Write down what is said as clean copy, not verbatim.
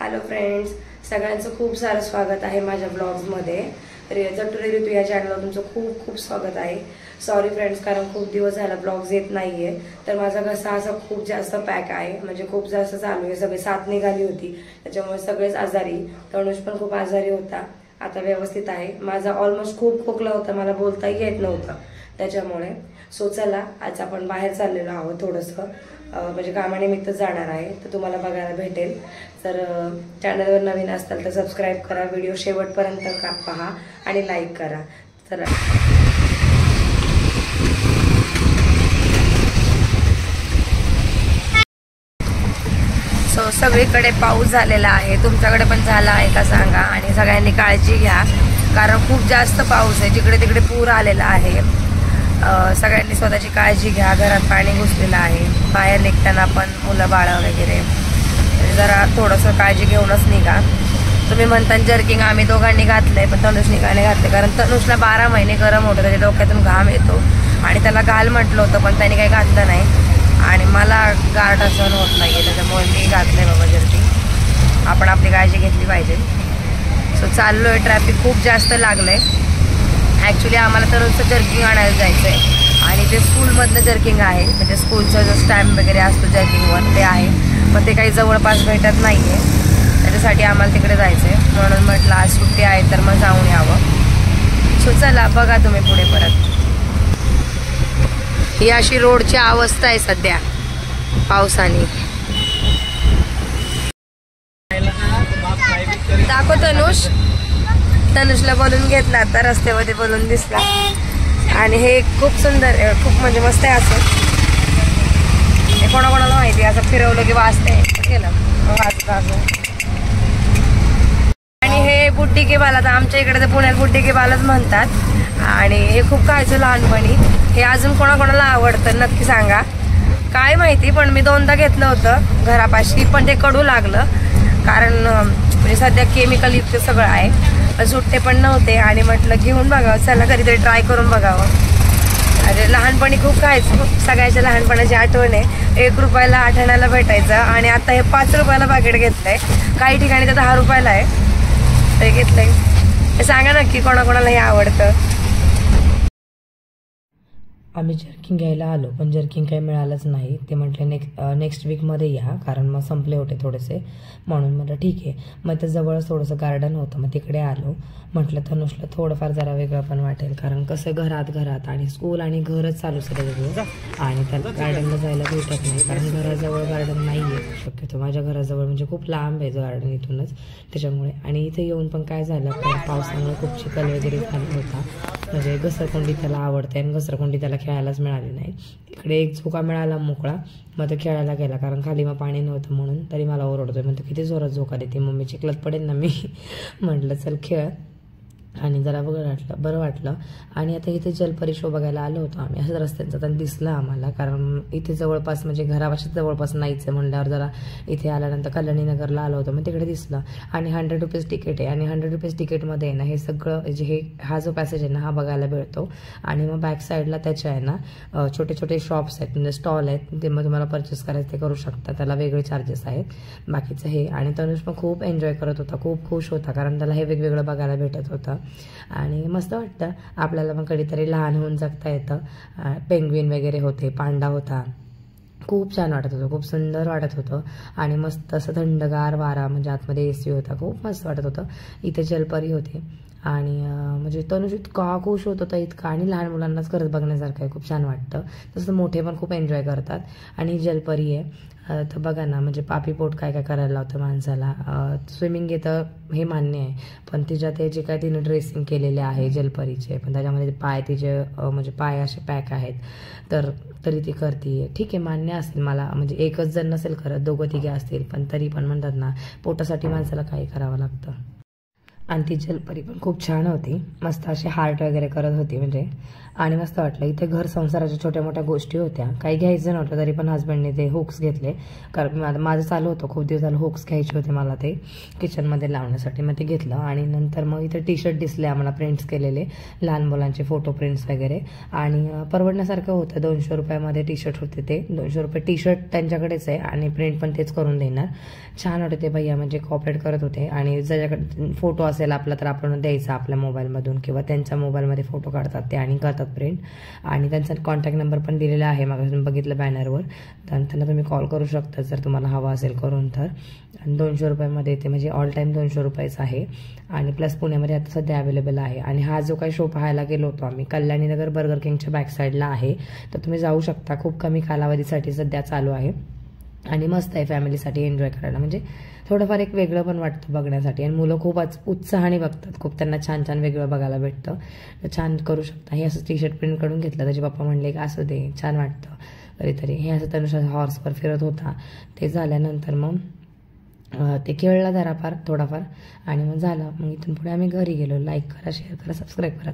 Hello friends, सगळ्यांचं खूप सारं स्वागत आहे माझ्या ब्लॉग्समध्ये. जटुरी ऋतू या चॅनलवर तुमचं खूप खूप स्वागत आहे. सॉरी फ्रेंड्स, कारण खूप दिवस झाला ब्लॉग्स येत नाहीये. तर माझा घसा असा खूप जास्त पॅक आहे, म्हणजे खूप जास्त चालू आहे. सगळे साथ निघाली होती, त्याच्यामुळे सगळेच आजारी. तनुष पण खूप आजारी होता, आता व्यवस्थित आहे. माझा ऑलमोस्ट खूप खोकला होता, मला बोलताही येत नव्हतं त्याच्यामुळे. सो चला, आज आपण बाहेर चाललेलो आहोत थोडंसं, म्हणजे कामानिमित्त जाणार आहे. तर तुम्हाला बघायला भेटेल. तर चॅनलवर नवीन असताल तर सबस्क्राईब करा, व्हिडिओ शेवटपर्यंत पहा आणि लाईक करा. तर सगळीकडे पाऊस झालेला आहे. तुमच्याकडे पण झाला आहे का सांगा, आणि सगळ्यांनी काळजी घ्या, कारण खूप जास्त पाऊस आहे. जिकडे तिकडे पूर आलेला आहे. सगळ्यांनी स्वतःची काळजी घ्या. घरात पाणी घुसलेलं आहे. बाहेर निघताना पण मुलं बाळं वगैरे जरा थोडंसं काळजी घेऊनच निघा. तुम्ही म्हणता जर्किंग आम्ही दोघांनी घातलंय, पण तनुषनी का नाही घातले, कारण तनुषला 12 महिने गरम होतं, त्याच्या डोक्यातून घाम येतो. आणि त्याला घाल म्हटलं होतं, पण त्याने काही घातलं नाही. आणि मला गारठा सहन होत नाही, त्याच्यामुळे मी घातलंय बाबा जर्किंग. आपण आपली काळजी घेतली पाहिजे. सो चाललोय. ट्रॅफिक खूप जास्त लागलंय. ॲक्च्युली आम्हाला तरुणचं जर्किंग आणायला जायचं आहे, आणि ते स्कूलमधलं जर्किंग आहे, म्हणजे स्कूलचा जो स्टॅम्प वगैरे असतो जर्किंगवर ते आहे, पण ते काही जवळपास भेटत नाही आहे. त्याच्यासाठी आम्हाला तिकडे जायचं आहे. म्हणून म्हटलं आज सुट्टी आहे तर मग जाऊन यावं. सो चला, बघा तुम्ही पुढे परत. ही अशी रोडची अवस्था आहे सध्या पावसाने. दाखव तनुष. तनुषला बोलून घेतला आता, रस्त्यामध्ये बोलून दिसला. आणि हे खूप सुंदर, खूप म्हणजे मस्त आहे. असं हे कोणाकोणाला माहिती, असं फिरवलं की वाजते केलं वाजत असं. आणि हे बुड्डी के बाल, आता आमच्या इकडे तर पुण्यात बुड्डी के बालच म्हणतात. आणि हे खूप खायचं लहानपणी. हे अजून कोणाकोणाला आवडतं नक्की सांगा. काय माहिती, पण मी 2दा घेतलं होतं घरापाशी, पण ते कडू लागलं, कारण म्हणजे सध्या केमिकल युक्त सगळं आहे. पण सुट्टे पण नव्हते, आणि म्हटलं घेऊन बघावं, चला कधीतरी ट्राय करून बघावं. अरे लहानपणी खूप खायचं, खूप लहानपणाची आठवण आहे. 1 रुपयाला 8 आण्याला भेटायचं, आणि आता हे 5 रुपयाला पाकिट घेतलंय. काही ठिकाणी तर 10 रुपयाला आहे. ते घेतलंय. हे सांगा नक्की कोणाकोणाला हे आवडतं. आम्ही जर्किंग घ्यायला आलो, पण जर्किंग काही मिळालंच नाही. ते म्हटले नेक्स्ट वीकमध्ये या, कारण मग संपले होते थोडेसे. म्हणून म्हटलं ठीक आहे. मग ते जवळच थोडंसं गार्डन होतं, मग तिकडे आलो. म्हटलं तनुषला थोडंफार जरा वेगळं पण वाटेल, कारण कसं घरात आणि स्कूल आणि घरच चालू सगळं, आणि त्याला गार्डनला जायला भेटत नाही, कारण घराजवळ गार्डन नाही आहे शक्यतो. माझ्या घराजवळ म्हणजे खूप लांब आहे गार्डन इथूनच, त्याच्यामुळे. आणि इथे येऊन पण काय झालं, पावसामुळे खूप चिखल वगैरे झाला होता. म्हणजे घसरकोंडी त्याला आवडते, आणि घसरकोंडी त्याला खेळायलाच मिळाली नाही. इकडे एक झोका मिळाला मोकळा, मग तो खेळायला गेला, कारण खाली मग पाणी नव्हतं म्हणून. तरी मला ओरडतोय, म्हणतो किती जोरात झोका देते मम्मी, चिखलात पडेल ना मी. म्हटलं चल खेळ. आणि जरा बरं वाटलं. आणि आता इथे जलपरी शो बघायला आलो होतो आम्ही. असं रस्त्यांचा तर दिसलं आम्हाला, कारण इथे जवळपास म्हणजे घरापाशीच जवळपास नाहीच आहे म्हणल्यावर जरा इथे आल्यानंतर कल्याणीनगरला आलो होतो, मग तिकडे दिसलं. आणि 100 रुपीज तिकीट आहे, आणि 100 रुपीज तिकीटमध्ये आहे ना हे सगळं, जे हा जो पॅसेज आहे ना हा बघायला मिळतो. आणि मग बॅक साईडला त्याच्या आहे ना छोटे छोटे शॉप्स आहेत, म्हणजे स्टॉल आहेत. ते मग तुम्हाला परचेस करायचं ते करू शकता, त्याला वेगळे चार्जेस आहेत. बाकीचं हे. आणि तनुष पण खूप एन्जॉय करत होता, खूप खुश होता, कारण त्याला हे वेगवेगळं बघायला भेटत होतं. आणि मस्त वाटतं आपल्याला पण कधीतरी लहान होऊन जगता येतं. पेंग्विन वगैरे होते, पांडा होता. खूप छान वाटत होतं, खूप सुंदर वाटत होतं. आणि मस्त असं थंडगार वारा, म्हणजे आतमध्ये AC होता, खूप मस्त वाटत होतं. इथे जलपरी होते. आणि म्हणजे तनुष इतका खुश होत होता, इतका. आणि लहान मुलांनाच खरंच बघण्यासारखं आहे, खूप छान वाटतं. तसं मोठे पण खूप एन्जॉय करतात. आणि जलपरी आहे. तर बघा ना, म्हणजे पापी पोट काय काय करायला लावतं माणसाला. स्विमिंग येतं हे मान्य आहे, पण तिच्या ते जे काय तिने ड्रेसिंग केलेले आहे जलपरीचे, पण त्याच्यामध्ये पाय तिचे म्हणजे पाय असे पॅक आहेत, तर तरी ती करते. ठीक आहे, मान्य असेल मला, म्हणजे एकच जण नसेल करत, 2-3 असतील, पण तरी पण म्हणतात ना पोटासाठी माणसाला काही करावं लागतं. आणि ती जलपरी पण खूप छान होती, मस्त असे हार्ट वगैरे करत होती म्हणजे, आणि मस्त वाटलं. इथे घर संसाराच्या छोट्या मोठ्या गोष्टी होत्या, काही घ्यायचं नव्हतं तरी पण हस्बंडने ते हुक्स घेतले, कारण माझं चालू होतं खूप दिवस झालं हुक्स घ्यायचे होते मला ते किचनमध्ये लावण्यासाठी, मग ते घेतलं. आणि नंतर मग इथे टी शर्ट दिसले आम्हाला प्रिंट्स केलेले, लहान मुलांचे फोटो प्रिंट्स वगैरे, आणि परवडण्यासारखं होतं. 200 रुपयामध्ये टी शर्ट होते ते, 200 रुपये टी शर्ट त्यांच्याकडेच आहे आणि प्रिंट पण तेच करून देणार. छान होते ते भैया, म्हणजे कॉपरेट करत होते. आणि ज्याच्याकडे फोटो असेल आपला तर आपण द्यायचा आपल्या मोबाईलमधून, किंवा त्यांच्या मोबाईलमध्ये फोटो काढतात ते आणि करतात प्रिंट. आणि त्यांचा कॉन्टॅक्ट नंबर पण दिलेला आहे, मग बघितलं बॅनरवर, तर त्यांना तुम्ही कॉल करू शकता जर तुम्हाला हवा असेल करून तर. आणि 200 रुपयामध्ये ते म्हणजे ऑल टाईम 200 रुपयाचं आहे. आणि प्लस पुण्यामध्ये आता सध्या अवेलेबल आहे. आणि हा जो काही शो पाहायला गेलो होतो आम्ही, कल्याणीनगर बर्गर किंगच्या बॅक साईडला आहे, तर तुम्ही जाऊ शकता. खूप कमी कालावधीसाठी सध्या चालू आहे आणि मस्त आहे फॅमिलीसाठी एन्जॉय करायला, म्हणजे थोडंफार एक वेगळं पण वाटतं बघण्यासाठी. आणि मुलं खूपच उत्साहाने बघतात, खूप त्यांना छान छान वेगळं बघायला भेटतं, तर छान करू शकता. हे असं टी शर्ट प्रिंट करून घेतलं, त्याचे पप्पा म्हणले की असं दे, छान वाटतं कधीतरी. हे असं तनुषा हॉर्सवर फिरत होता, ते झाल्यानंतर मग ते खेळला जरा फार थोडाफार आणि मग झालं. मग इथून पुढे आम्ही घरी गेलो. लाईक करा, शेअर करा, सबस्क्राईब करा.